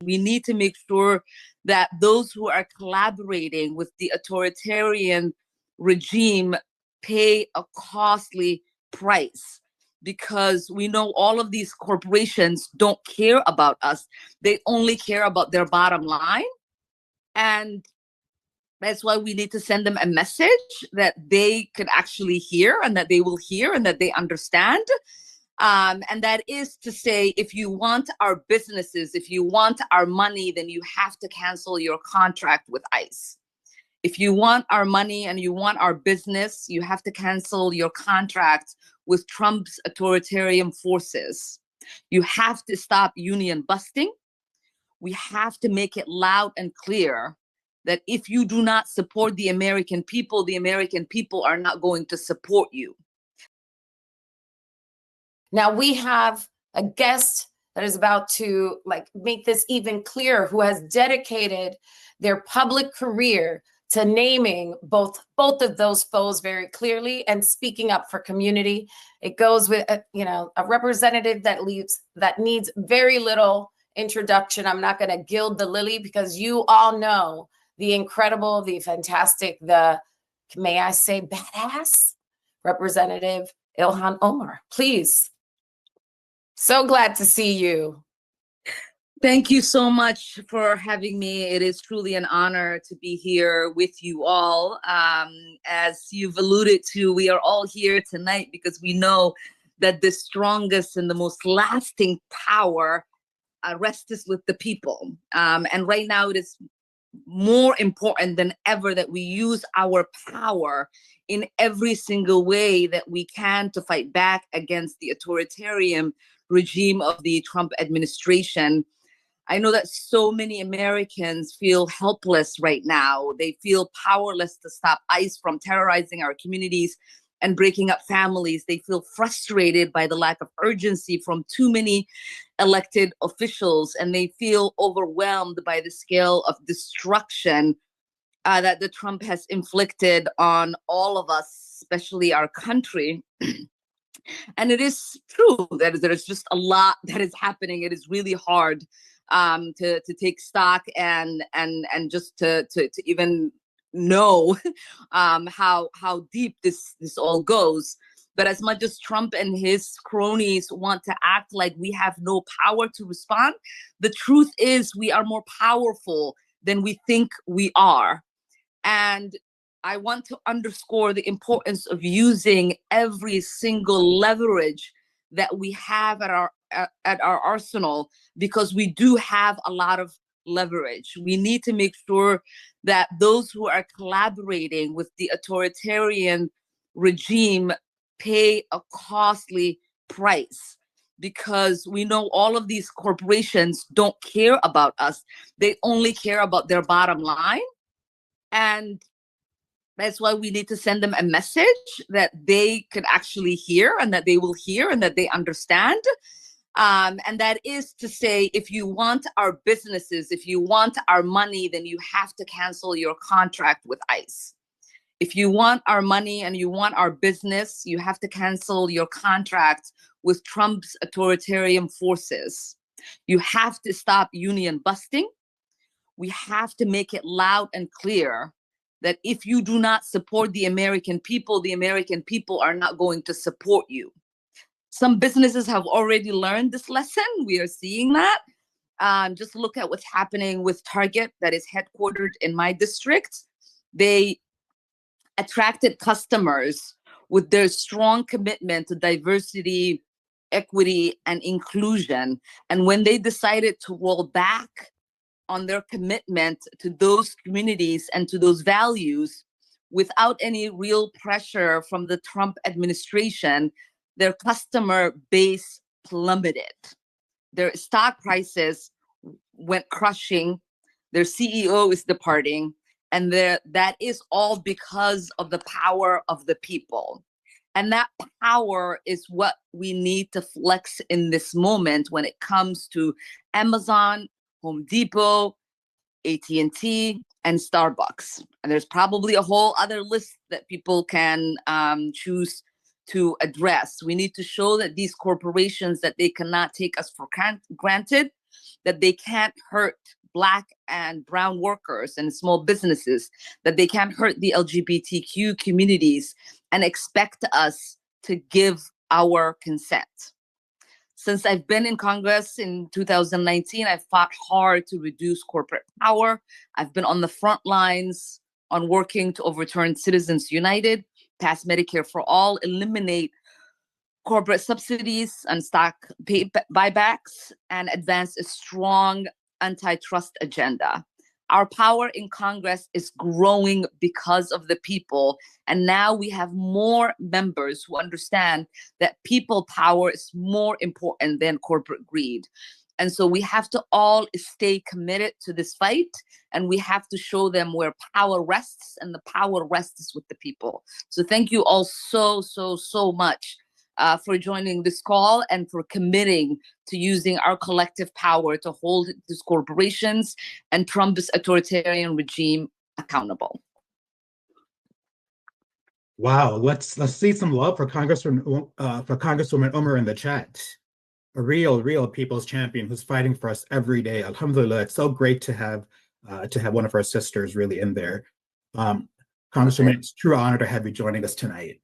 We need to make sure that those who are collaborating with the authoritarian regime pay a costly price, because we know all of these corporations don't care about us. They only care about their bottom line. And that's why we need to send them a message that they could actually hear, and that they will hear, and that they understand. And that is to say, if you want our businesses, if you want our money, then you have to cancel your contract with ICE. If you want our money and you want our business, you have to cancel your contract with Trump's authoritarian forces. You have to stop union busting. We have to make it loud and clear that if you do not support the American people are not going to support you. Now we have a guest that is about to make this even clearer, who has dedicated their public career to naming both of those foes very clearly and speaking up for community. It goes with a representative that needs very little introduction. I'm not going to gild the lily, because you all know the incredible, the fantastic, the, may I say, badass Representative Ilhan Omar. Please. So glad to see you. Thank you so much for having me. It is truly an honor to be here with you all. As you've alluded to, we are all here tonight because we know that the strongest and the most lasting power rests with the people. And right now it is more important than ever that we use our power in every single way that we can to fight back against the authoritarian regime of the Trump administration. I know that so many Americans feel helpless right now. They feel powerless to stop ICE from terrorizing our communities and breaking up families. They feel frustrated by the lack of urgency from too many elected officials, and they feel overwhelmed by the scale of destruction that the Trump has inflicted on all of us, especially our country. And it is true that there's just a lot that is happening. It is really hard to take stock and just to even know how deep this all goes. But as much as Trump and his cronies want to act like we have no power to respond, the truth is we are more powerful than we think we are. And I want to underscore the importance of using every single leverage that we have at our arsenal, because we do have a lot of leverage. We need to make sure that those who are collaborating with the authoritarian regime pay a costly price, because we know all of these corporations don't care about us. They only care about their bottom line. And that's why we need to send them a message that they could actually hear, and that they will hear, and that they understand. And that is to say, if you want our businesses, if you want our money, then you have to cancel your contract with ICE. If you want our money and you want our business, you have to cancel your contract with Trump's authoritarian forces. You have to stop union busting. We have to make it loud and clear that if you do not support the American people are not going to support you. Some businesses have already learned this lesson. We are seeing that. Just look at what's happening with Target, that is headquartered in my district. They attracted customers with their strong commitment to diversity, equity, and inclusion. And when they decided to roll back on their commitment to those communities and to those values without any real pressure from the Trump administration, their customer base plummeted. Their stock prices went crushing. Their CEO is departing. And that is all because of the power of the people. And that power is what we need to flex in this moment when it comes to Amazon, Home Depot, AT&T, and Starbucks. And there's probably a whole other list that people can choose to address. We need to show that these corporations, that they cannot take us for granted. that they can't hurt Black and brown workers and small businesses, that they can't hurt the LGBTQ communities and expect us to give our consent. Since I've been in Congress in 2019, I've fought hard to reduce corporate power. I've been on the front lines on working to overturn Citizens United, pass Medicare for All, eliminate corporate subsidies and stock buybacks, and advance a strong antitrust agenda. Our power in Congress is growing because of the people. And now we have more members who understand that people power is more important than corporate greed. And so we have to all stay committed to this fight, and we have to show them where power rests, and the power rests with the people. So thank you all so much for joining this call and for committing to using our collective power to hold these corporations and Trump's authoritarian regime accountable. Wow, let's see some love for Congresswoman Omar in the chat. A real people's champion who's fighting for us every day. Alhamdulillah, it's so great to have one of our sisters really in there. Congresswoman, it's a true honor to have you joining us tonight.